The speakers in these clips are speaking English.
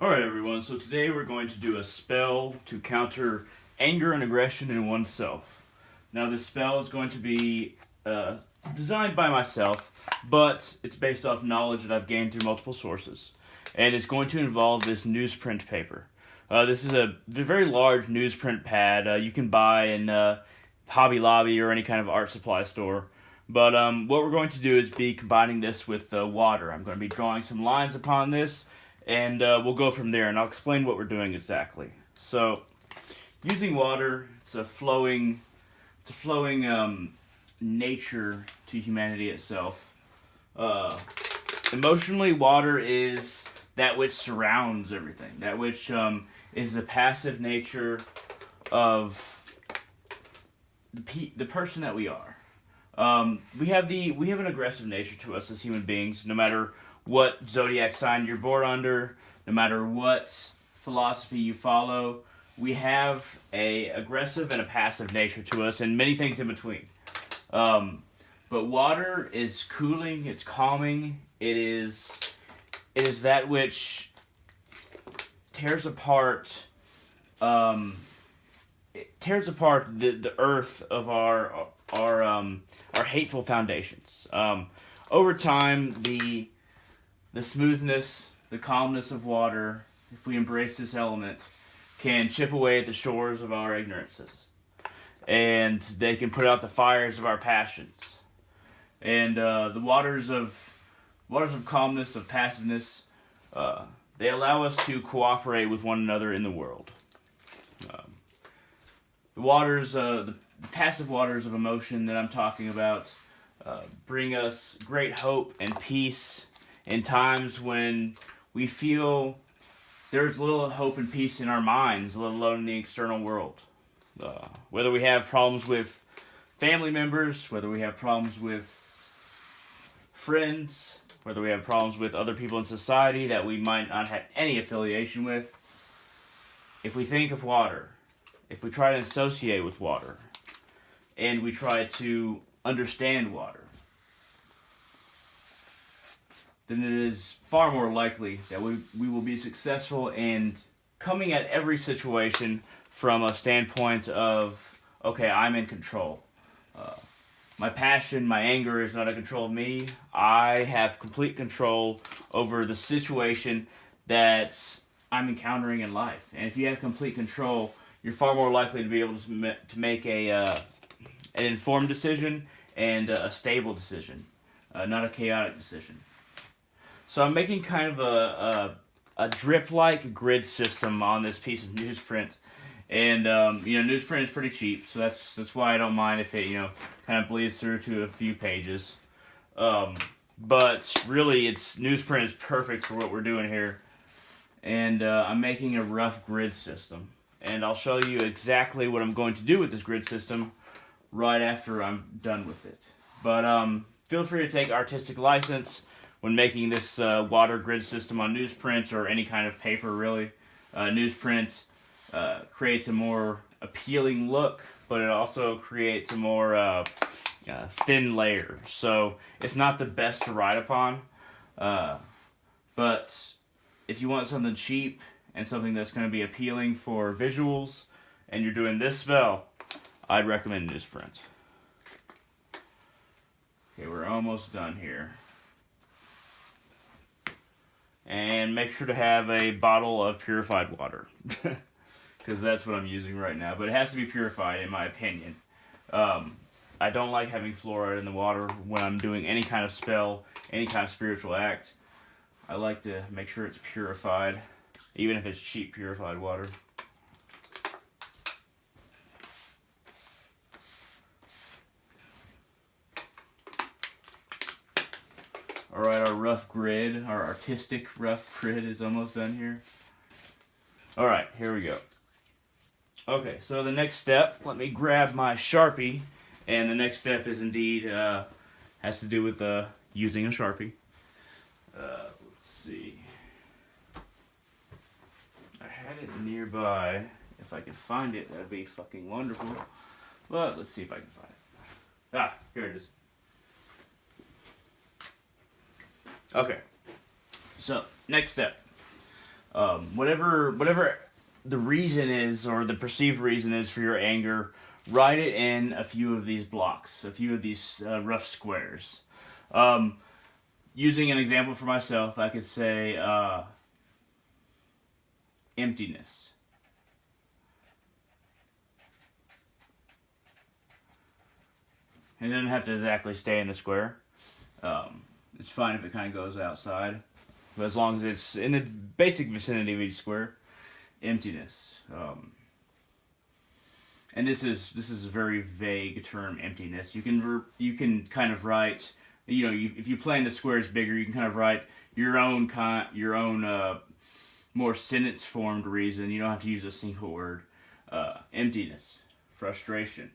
Alright everyone, so today we're going to do a spell to counter anger and aggression in oneself. Now this spell is going to be designed by myself, but it's based off knowledge that I've gained through multiple sources. And it's going to involve this newsprint paper. This is a very large newsprint pad you can buy in Hobby Lobby or any kind of art supply store. But what we're going to do is be combining this with water. I'm going to be drawing some lines upon this, and we'll go from there, and I'll explain what we're doing exactly. So, using water, it's a flowing nature to humanity itself. Emotionally, water is that which surrounds everything, that which is the passive nature of the person that we are. We have an aggressive nature to us as human beings, no matter what zodiac sign you're born under, no matter what philosophy you follow. We have a aggressive and a passive nature to us, and many things in between. But water is cooling, it's calming, it is that which tears apart the earth of our hateful foundations. Over time, the smoothness, the calmness of water, if we embrace this element, can chip away at the shores of our ignorances, and they can put out the fires of our passions. And the waters of calmness, of passiveness, they allow us to cooperate with one another in the world. The passive waters of emotion that I'm talking about bring us great hope and peace in times when we feel there's little hope and peace in our minds, let alone in the external world. Whether we have problems with family members, whether we have problems with friends, whether we have problems with other people in society that we might not have any affiliation with, if we think of water, if we try to associate with water, and we try to understand water, then it is far more likely that we will be successful in coming at every situation from a standpoint of, okay, I'm in control. My passion, my anger is not in control of me. I have complete control over the situation that I'm encountering in life. And if you have complete control, you're far more likely to be able to make an informed decision and a stable decision, not a chaotic decision. So I'm making kind of a drip-like grid system on this piece of newsprint. And, newsprint is pretty cheap, so that's why I don't mind if it, kind of bleeds through to a few pages. But really, newsprint is perfect for what we're doing here. And I'm making a rough grid system. And I'll show you exactly what I'm going to do with this grid system right after I'm done with it. But feel free to take artistic license when making this water grid system on newsprint or any kind of paper, really. Newsprint creates a more appealing look, but it also creates a more thin layer. So it's not the best to write upon, but if you want something cheap and something that's going to be appealing for visuals, and you're doing this spell, I'd recommend newsprint. Okay, we're almost done here. And make sure to have a bottle of purified water, because that's what I'm using right now. But it has to be purified, in my opinion. I don't like having fluoride in the water when I'm doing any kind of spell, any kind of spiritual act. I like to make sure it's purified, even if it's cheap purified water. Alright, our rough grid, our artistic rough grid is almost done here. Alright, here we go. Okay, so the next step, let me grab my Sharpie, and the next step is indeed, has to do with using a Sharpie. Let's see. I had it nearby. If I can find it, that'd be fucking wonderful. But let's see if I can find it. Ah, here it is. Okay, so next step. Whatever the reason is, or the perceived reason is for your anger, write it in a few of these blocks, a few of these rough squares. Using an example for myself, I could say emptiness. It doesn't have to exactly stay in the square. It's fine if it kind of goes outside, but as long as it's in the basic vicinity of each square. Emptiness. And this is a very vague term, emptiness. You can kind of write, if you plan the squares bigger, you can kind of write your own more sentence formed reason. You don't have to use a single word. Emptiness, frustration.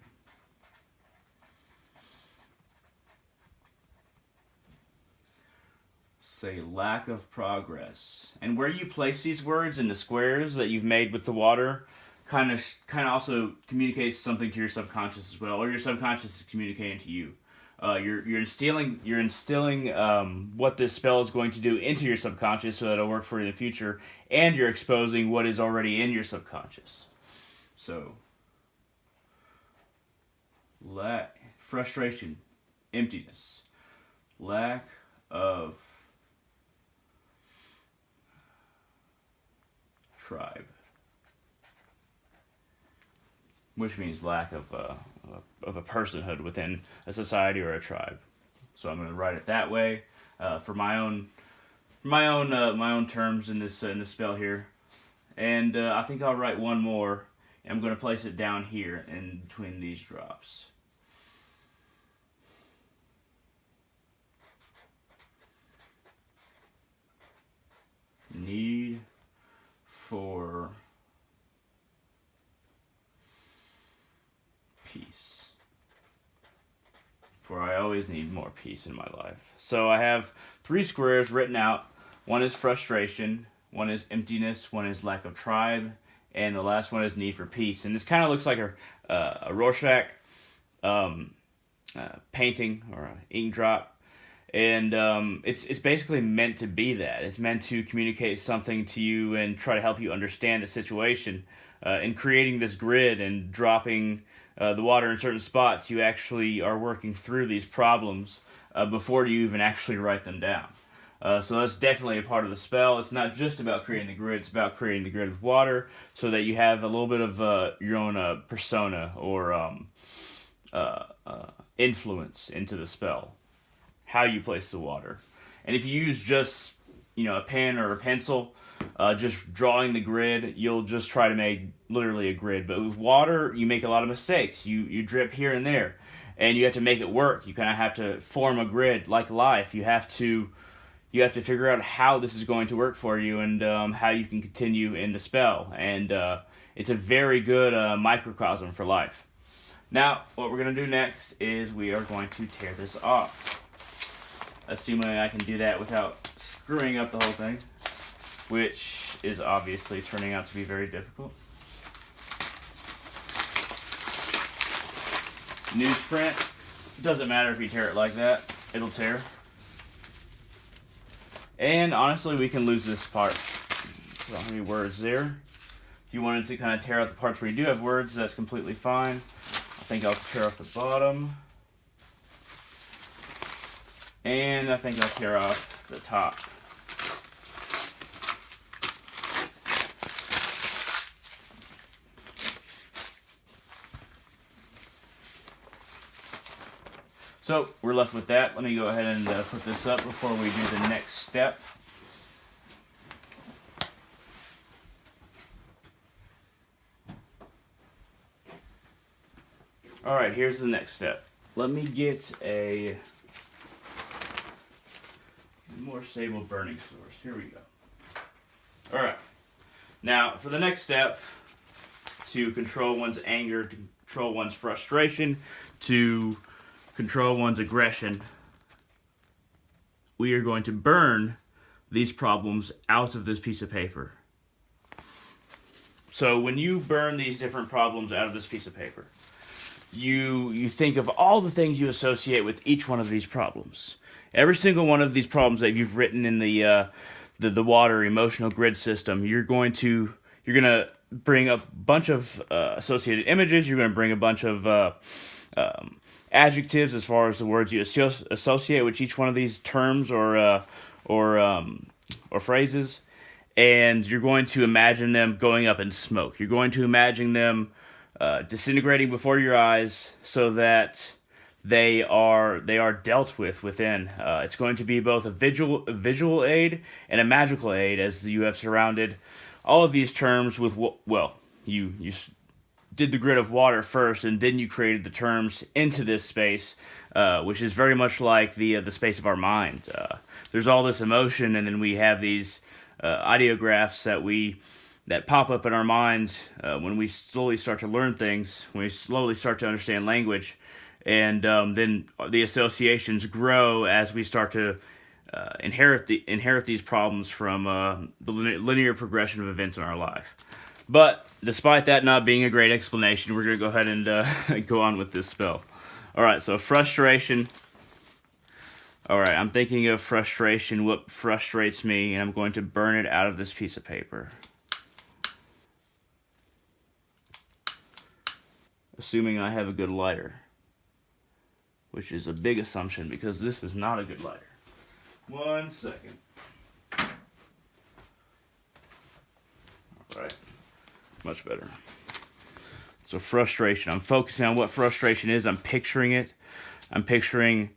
Say lack of progress. And where you place these words in the squares that you've made with the water kind of also communicates something to your subconscious as well, or your subconscious is communicating to you. You're instilling what this spell is going to do into your subconscious so that it'll work for you in the future, and you're exposing what is already in your subconscious. So, frustration, emptiness, lack of tribe, which means lack of a personhood within a society or a tribe. So I'm going to write it that way for my own terms in this spell here, and I think I'll write one more. I'm going to place it down here in between these drops. Need for peace. For I always need more peace in my life. So I have 3 squares written out. One is frustration, one is emptiness, one is lack of tribe, and the last one is need for peace. And this kind of looks like a Rorschach painting or an ink drop. And it's basically meant to be that. It's meant to communicate something to you and try to help you understand the situation. In creating this grid and dropping the water in certain spots, you actually are working through these problems before you even actually write them down. So that's definitely a part of the spell. It's not just about creating the grid, it's about creating the grid with water so that you have a little bit of your own persona or influence into the spell. How you place the water. And if you use just, a pen or a pencil, just drawing the grid, you'll just try to make literally a grid. But with water, you make a lot of mistakes. You drip here and there, and you have to make it work. You kind of have to form a grid like life. You have to figure out how this is going to work for you and how you can continue in the spell. And it's a very good microcosm for life. Now, what we're going to do next is we are going to tear this off. Assuming I can do that without screwing up the whole thing, which is obviously turning out to be very difficult. Newsprint, doesn't matter if you tear it like that, it'll tear. And honestly, we can lose this part. So how many words there? If you wanted to kind of tear out the parts where you do have words, that's completely fine. I think I'll tear off the bottom. And I think I'll tear off the top. So we're left with that. Let me go ahead and put this up before we do the next step. Alright, here's the next step. Let me get a more stable burning source. Here we go. Alright. Now, for the next step, to control one's anger, to control one's frustration, to control one's aggression, we are going to burn these problems out of this piece of paper. So when you burn these different problems out of this piece of paper, you think of all the things you associate with each one of these problems. Every single one of these problems that you've written in the the water emotional grid system. You're gonna bring a bunch of associated images. You're gonna bring a bunch of adjectives as far as the words you associate with each one of these terms or phrases, and you're going to imagine them going up in smoke. You're going to imagine them disintegrating before your eyes, so that they are dealt with within. It's going to be both a visual aid and a magical aid, as you have surrounded all of these terms with, well, you did the grid of water first, and then you created the terms into this space, which is very much like the space of our mind. There's all this emotion, and then we have these ideographs that pop up in our minds when we slowly start to learn things, when we slowly start to understand language, and then the associations grow as we start to inherit these problems from the linear progression of events in our life. But despite that not being a great explanation, we're going to go ahead and go on with this spell. All right, so frustration. All right, I'm thinking of frustration, what frustrates me, and I'm going to burn it out of this piece of paper. Assuming I have a good lighter, which is a big assumption because this is not a good lighter. 1 second. All right. Much better. So frustration. I'm focusing on what frustration is. I'm picturing it. I'm picturing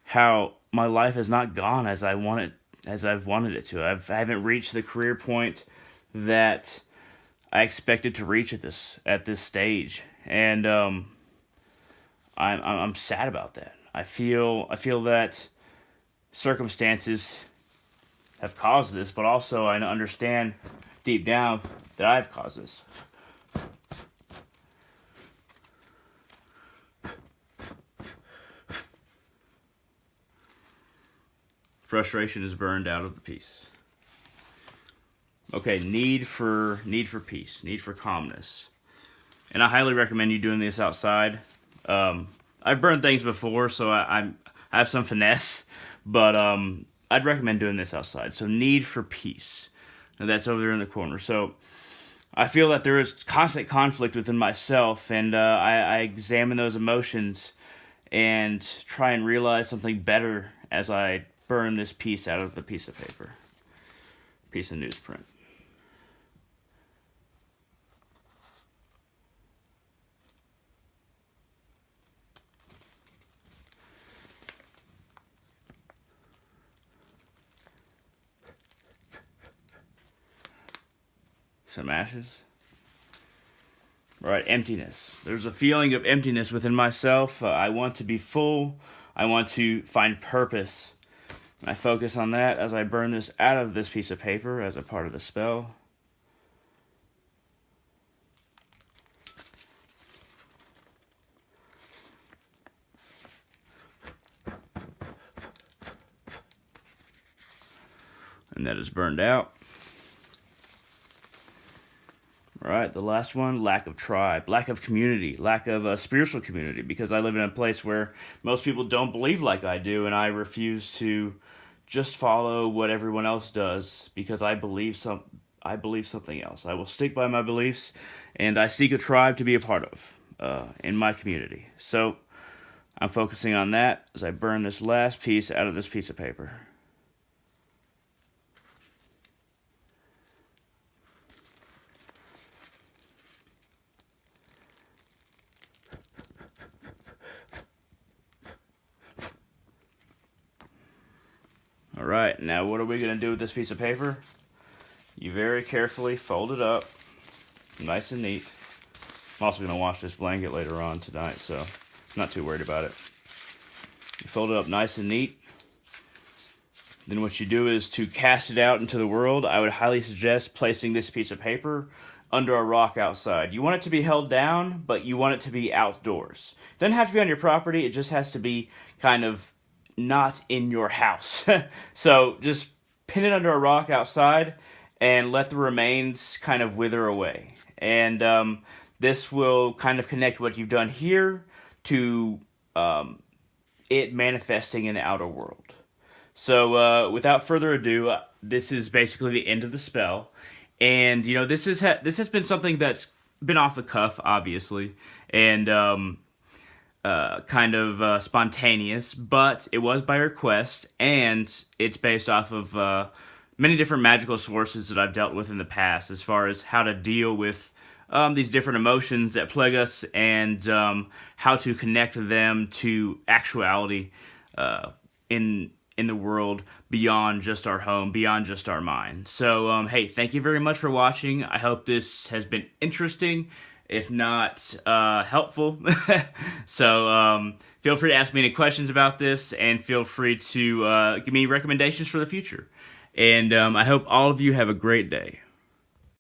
how my life has not gone as I've wanted it to. I haven't reached the career point that I expected to reach at this stage, and I'm sad about that. I feel that circumstances have caused this, but also I understand deep down that I've caused this. Frustration is burned out of the piece. Okay, need for peace, need for calmness. And I highly recommend you doing this outside. I've burned things before, so I have some finesse, but I'd recommend doing this outside. So need for peace. And that's over there in the corner. So I feel that there is constant conflict within myself, and I examine those emotions and try and realize something better as I burn this piece out of the piece of paper, piece of newsprint. Some ashes. Right, emptiness. There's a feeling of emptiness within myself. I want to be full. I want to find purpose. And I focus on that as I burn this out of this piece of paper as a part of the spell. And that is burned out. All right, the last one, lack of tribe, lack of community, lack of a spiritual community, because I live in a place where most people don't believe like I do, and I refuse to just follow what everyone else does because I believe something else. I will stick by my beliefs, and I seek a tribe to be a part of in my community. So I'm focusing on that as I burn this last piece out of this piece of paper. All right, now what are we going to do with this piece of paper? You very carefully fold it up, nice and neat. I'm also going to wash this blanket later on tonight, so I'm not too worried about it. You fold it up nice and neat. Then what you do is to cast it out into the world. I would highly suggest placing this piece of paper under a rock outside. You want it to be held down, but you want it to be outdoors. It doesn't have to be on your property, it just has to be kind of not in your house. So just pin it under a rock outside and let the remains kind of wither away. And this will kind of connect what you've done here to it manifesting in the outer world. So without further ado, this is basically the end of the spell. And, you know, this has been something that's been off the cuff, obviously, and kind of spontaneous, but it was by request, and it's based off of many different magical sources that I've dealt with in the past, as far as how to deal with these different emotions that plague us, and how to connect them to actuality in the world beyond just our home, beyond just our mind. So, hey, thank you very much for watching. I hope this has been interesting, if not helpful. So, feel free to ask me any questions about this, and feel free to give me recommendations for the future. And I hope all of you have a great day.